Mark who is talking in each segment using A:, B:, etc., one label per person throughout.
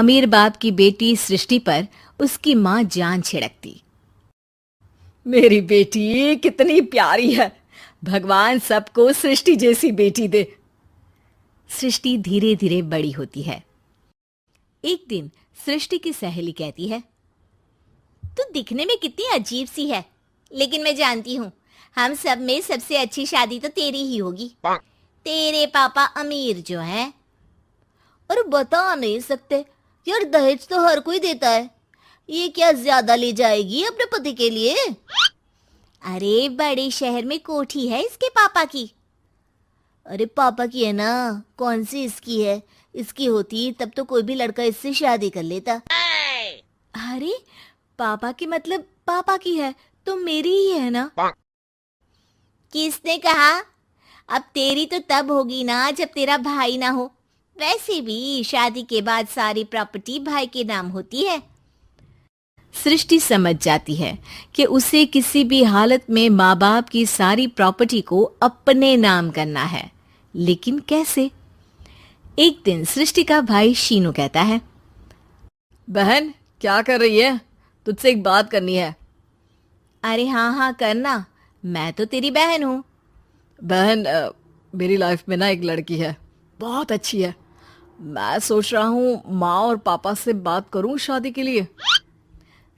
A: अमीर बाप की बेटी सृष्टि पर उसकी माँ जान छिड़कती।
B: मेरी बेटी कितनी प्यारी है, भगवान सबको सृष्टि जैसी बेटी दे।
A: सृष्टि धीरे धीरे बड़ी होती है। एक दिन सृष्टि की सहेली कहती है,
C: तू दिखने में कितनी अजीब सी है, लेकिन मैं जानती हूँ हम सब में सबसे अच्छी शादी तो तेरी ही होगी। तेरे पापा अमीर जो हैं। और बता नहीं सकते यार, दहेज तो हर कोई देता है, ये क्या ज्यादा ले जाएगी अपने पति के लिए? अरे बड़े शहर में कोठी है इसके पापा की। अरे पापा की है ना, कौन सी इसकी है? इसकी होती तब तो कोई भी लड़का इससे शादी कर लेता।
A: अरे पापा की मतलब पापा की है तो मेरी ही है ना?
C: किसने कहा? अब तेरी तो तब होगी ना जब तेरा भाई ना हो। वैसे भी शादी के बाद सारी प्रॉपर्टी भाई के नाम होती है।
A: सृष्टि समझ जाती है कि उसे किसी भी हालत में माँ बाप की सारी प्रॉपर्टी को अपने नाम करना है, लेकिन कैसे? एक दिन सृष्टि का भाई शीनू कहता है,
B: बहन क्या कर रही है? तुझसे एक बात करनी है।
A: अरे हाँ हाँ करना, मैं तो तेरी बहन हूँ।
B: बहन मेरी लाइफ में ना एक लड़की है, बहुत अच्छी है। मैं सोच रहा हूँ माँ और पापा से बात करूँ शादी के लिए।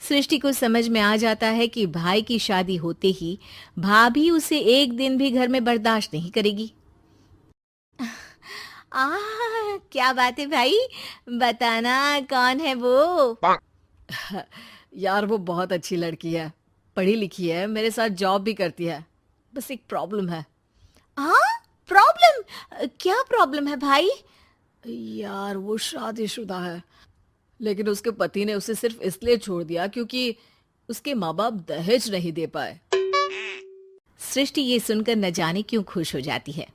A: सृष्टि को समझ में आ जाता है कि भाई की शादी होते ही भाभी उसे एक दिन भी घर में बर्दाश्त नहीं करेगी। क्या बात है भाई, बताना कौन है वो?
B: यार वो बहुत अच्छी लड़की है, पढ़ी लिखी है, मेरे साथ जॉब भी करती है। बस एक प्रॉब्लम है।
A: प्रॉब्लम? क्या प्रॉब्लम है भाई?
B: यार वो शादीशुदा है, लेकिन उसके पति ने उसे सिर्फ इसलिए छोड़ दिया क्योंकि उसके माँ बाप दहेज नहीं दे पाए।
A: सृष्टि ये सुनकर न जाने क्यों खुश हो जाती है।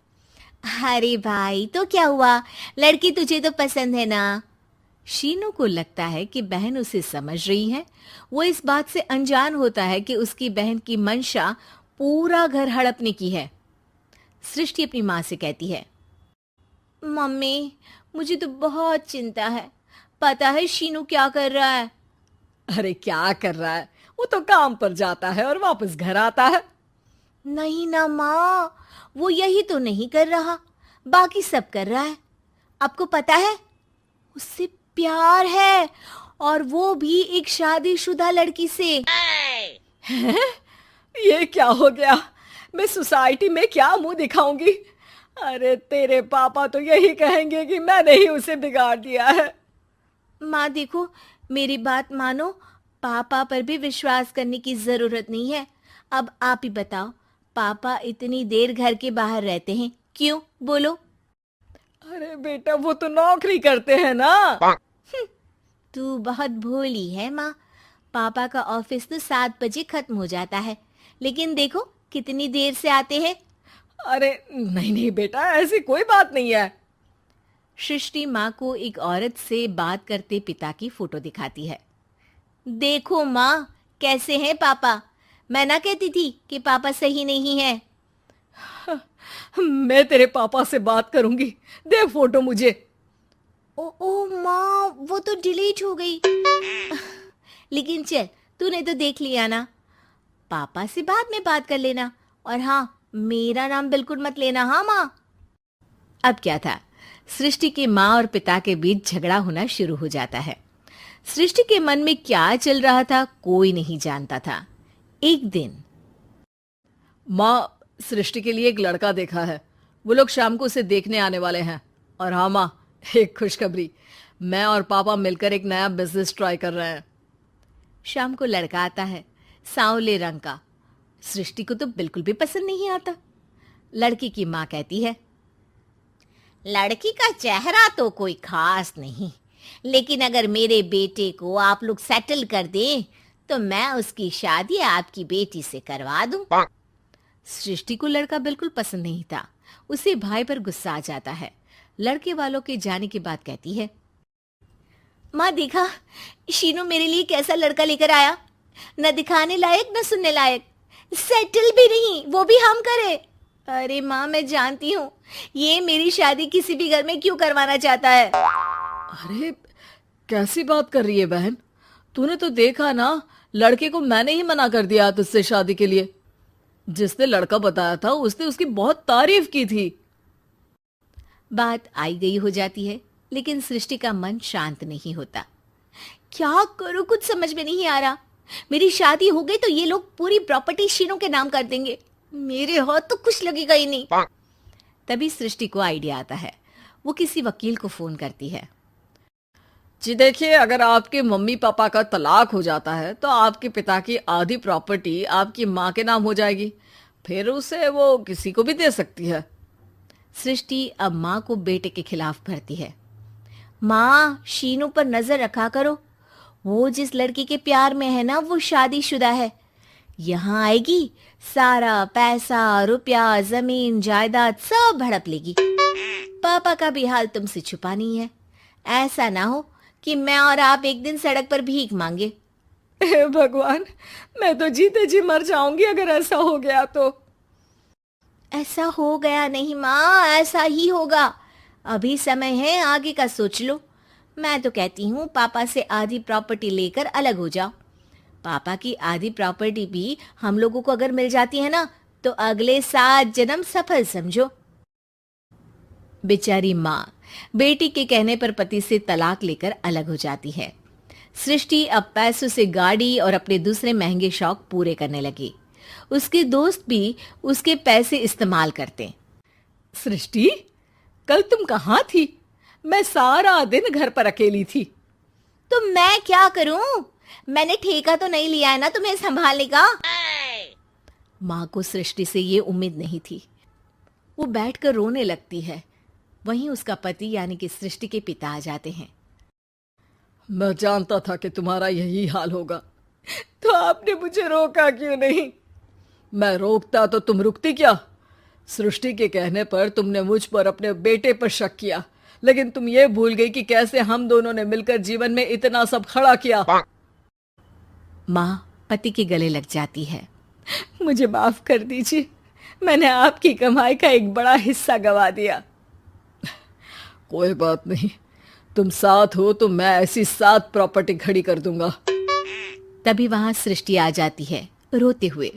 C: अरे भाई तो क्या हुआ, लड़की तुझे तो पसंद है ना?
A: शीनू को लगता है कि बहन उसे समझ रही है। वो इस बात से अनजान होता है कि उसकी बहन की मंशा पूरा घर हड़पने की है। सृष्टि अपनी माँ से कहती है,
C: मम्मी मुझे तो बहुत चिंता है। पता है शीनू क्या कर रहा है?
B: अरे क्या कर रहा है? वो तो काम पर जाता है और वापस घर आता है।
C: नहीं ना माँ, वो यही तो नहीं कर रहा, बाकी सब कर रहा है। आपको पता है उससे प्यार है, और वो भी एक शादीशुदा लड़की से।
B: ये क्या हो गया? मैं सोसाइटी में क्या मुंह दिखाऊंगी? अरे तेरे पापा तो यही कहेंगे कि मैंने ही उसे बिगाड़ दिया है।
C: माँ देखो, मेरी बात मानो, पापा पर भी विश्वास करने की जरूरत नहीं है। अब आप ही बताओ, पापा इतनी देर घर के बाहर रहते हैं क्यों? बोलो।
B: अरे बेटा वो तो नौकरी करते हैं ना।
C: तू बहुत भोली है माँ। पापा का ऑफिस तो 7 बजे खत्म हो जाता है, लेकिन देखो कितनी देर से आते हैं।
B: अरे नहीं नहीं बेटा, ऐसी कोई बात नहीं है।
A: सृष्टि माँ को एक औरत से बात करते पिता की फोटो दिखाती है।
C: देखो माँ, कैसे हैं पापा? मैं ना कहती थी कि पापा सही नहीं है।
B: मैं तेरे पापा से बात करूंगी, दे फोटो मुझे।
C: ओ माँ, वो तो डिलीट हो गई। लेकिन चल, तूने तो देख लिया ना। पापा से बाद में बात कर लेना, और हाँ, मेरा नाम बिल्कुल मत लेना। हाँ माँ।
A: अब क्या था, सृष्टि के माँ और पिता के बीच झगड़ा होना शुरू हो जाता है। सृष्टि के मन में क्या चल रहा था कोई नहीं जानता था। एक दिन,
B: माँ सृष्टि के लिए एक लड़का देखा है, वो लोग शाम को उसे देखने आने वाले हैं। और हाँ माँ, एक खुशखबरी, मैं और पापा मिलकर एक नया बिजनेस ट्राई कर रहे हैं।
A: शाम को लड़का आता है, सांवले रंग का। सृष्टि को तो बिल्कुल भी पसंद नहीं आता। लड़की की माँ कहती है,
C: लड़की का चेहरा तो कोई खास नहीं, लेकिन अगर मेरे बेटे को आप लोग सेटल कर दें तो मैं उसकी शादी आपकी बेटी से करवा दूं।
A: सृष्टि को लड़का बिल्कुल पसंद नहीं था। उसे भाई पर गुस्सा आ जाता है। लड़के वालों के जाने के बाद कहती है,
C: माँ देखा, शीनू मेरे लिए कैसा लड़का लेकर आया, न दिखाने लायक न सुनने लायक, सेटल भी नहीं, वो भी हम करे। अरे माँ, मैं जानती हूँ ये मेरी शादी किसी भी घर में क्यों करवाना चाहता है।
B: अरे कैसी बात कर रही है बहन? तूने तो देखा ना, लड़के को मैंने ही मना कर दिया तुझसे शादी के लिए। जिसने लड़का बताया था उसने उसकी बहुत तारीफ की थी।
A: बात आई गई हो जाती है, लेकिन सृष्टि का मन शांत नहीं होता। क्या करूं, कुछ समझ में नहीं आ रहा। मेरी शादी हो गई तो ये लोग पूरी प्रॉपर्टी शीनू के नाम कर देंगे, मेरे हाथ तो कुछ लगेगा ही नहीं। तभी सृष्टि को आइडिया आता है। वो किसी वकील को फोन करती है।
B: जी देखिए, अगर आपके मम्मी पापा का तलाक हो जाता है तो आपके पिता की आधी प्रॉपर्टी आपकी माँ के नाम हो जाएगी, फिर उसे वो किसी को भी दे सकती है।
A: सृष्टि अब माँ को बेटे के खिलाफ भरती है। माँ, शीनू पर नजर रखा करो, वो जिस लड़की के प्यार में है ना वो शादीशुदा है। यहाँ आएगी, सारा पैसा रुपया जमीन जायदाद सब हड़प लेगी। पापा का भी हाल तुमसे छुपा नहीं है। ऐसा ना हो कि मैं और आप एक दिन सड़क पर भीख मांगे।
B: हे भगवान, मैं तो जीते जी मर जाऊंगी अगर ऐसा हो गया तो।
A: ऐसा हो गया नहीं माँ, ऐसा ही होगा। अभी समय है, आगे का सोच लो। मैं तो कहती हूँ पापा से आधी प्रॉपर्टी लेकर अलग हो जाओ। पापा की आधी प्रॉपर्टी भी हम लोगों को अगर मिल जाती है ना तो अगले 7 जन्म सफल समझो। बेचारी माँ बेटी के कहने पर पति से तलाक लेकर अलग हो जाती है। सृष्टि अब पैसों से गाड़ी और अपने दूसरे महंगे शौक पूरे करने लगी। उसके दोस्त भी उसके पैसे इस्तेमाल करते।
B: सृष्टि, कल तुम कहाँ थी? मैं सारा दिन घर पर अकेली थी।
C: तो मैं क्या करूं? मैंने ठेका तो नहीं लिया है ना तुम्हें संभालने का।
A: माँ को सृष्टि से ये उम्मीद नहीं थी। वो बैठकर रोने लगती है। वहीं उसका पति यानी कि सृष्टि के पिता आ जाते हैं।
B: मैं जानता था कि तुम्हारा यही हाल होगा, तो आपने मुझे रोका क्यों नहीं? मैं रोकता तो तुम रुकती क्या? सृष्टि के कहने पर तुमने मुझ पर अपने बेटे पर शक किया, लेकिन तुम ये भूल गई कि कैसे हम दोनों ने मिलकर जीवन में इतना सब खड़ा किया।
A: माँ पति के गले लग जाती है।
B: मुझे माफ कर दीजिए, मैंने आपकी कमाई का एक बड़ा हिस्सा गवा दिया। कोई बात नहीं, तुम साथ हो तो मैं ऐसी 7 प्रॉपर्टी खड़ी कर दूंगा।
A: तभी वहां सृष्टि आ जाती है रोते हुए।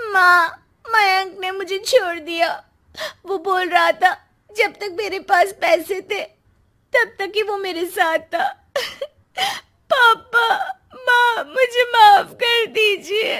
C: माँ, मयंक ने मुझे छोड़ दिया। वो बोल रहा था जब तक मेरे पास पैसे थे तब तक ही वो मेरे साथ था। पापा, माँ, मुझे माफ कर दीजिए।